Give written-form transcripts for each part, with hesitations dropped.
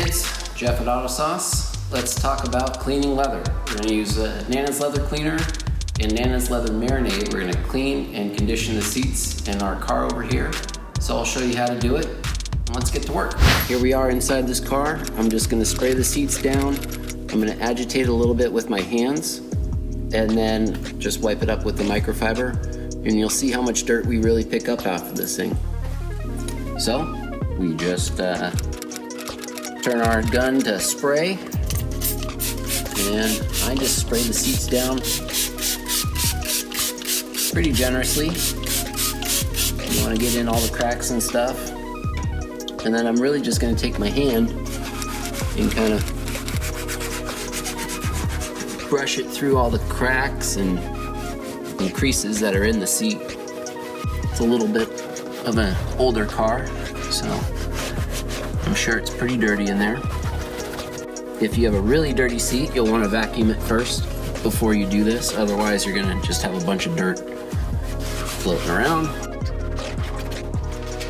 kids, Jeff at Auto Sauce. Let's talk about cleaning leather. We're going to use Nana's leather cleaner and Nana's leather marinade. We're going to clean and condition the seats in our car over here. So I'll show you how to do it. Let's get to work. Here we are inside this car. I'm just going to spray the seats down. I'm going to agitate a little bit with my hands and then just wipe it up with the microfiber, and you'll see how much dirt we really pick up after this thing. So we just turn our gun to spray, and I just spray the seats down pretty generously. You want to get in all the cracks and stuff. And then I'm really just going to take my hand and kind of brush it through all the cracks and creases that are in the seat. It's a little bit of an older car, so I'm sure it's pretty dirty in there. If you have a really dirty seat, you'll want to vacuum it first before you do this. Otherwise, you're going to just have a bunch of dirt floating around.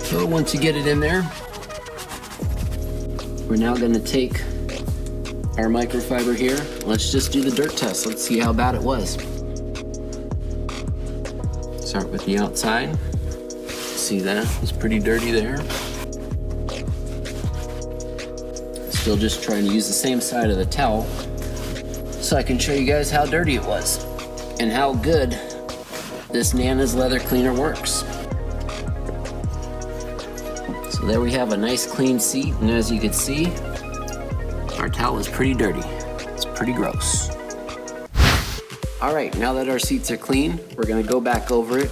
So once you get it in there, we're now going to take our microfiber here. Let's just do the dirt test. Let's see how bad it was. Start with the outside. See that? It's pretty dirty there. Still just trying to use the same side of the towel so I can show you guys how dirty it was and how good this Nana's leather cleaner works. So there we have a nice clean seat, and as you can see, our towel is pretty dirty. It's pretty gross. All right, now that our seats are clean, we're gonna go back over it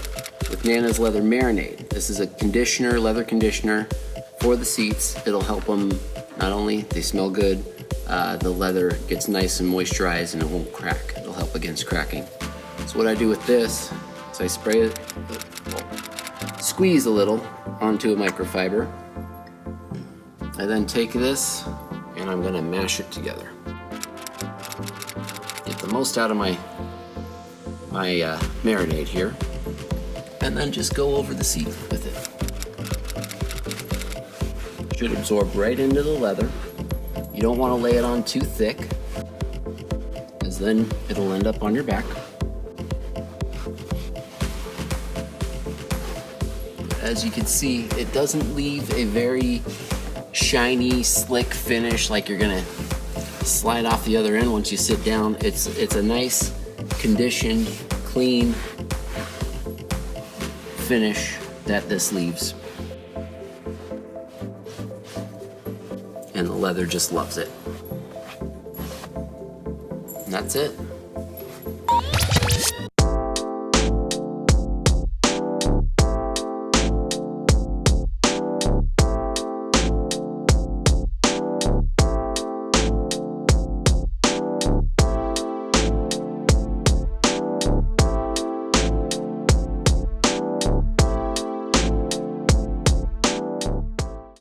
with Nana's Leather Marinade. This is a conditioner, leather conditioner for the seats. It'll help them, not only they smell good, the leather gets nice and moisturized and it won't crack. It'll help against cracking. So what I do with this is I spray it, squeeze a little onto a microfiber. I then take this and I'm gonna mash it together. Get the most out of my marinade here, and then just go over the seat with it. Should absorb right into the leather. You don't want to lay it on too thick, because then it'll end up on your back. As you can see, it doesn't leave a very shiny, slick finish like you're gonna slide off the other end once you sit down. It's a nice, conditioned, clean finish that this leaves. And the leather just loves it. And that's it.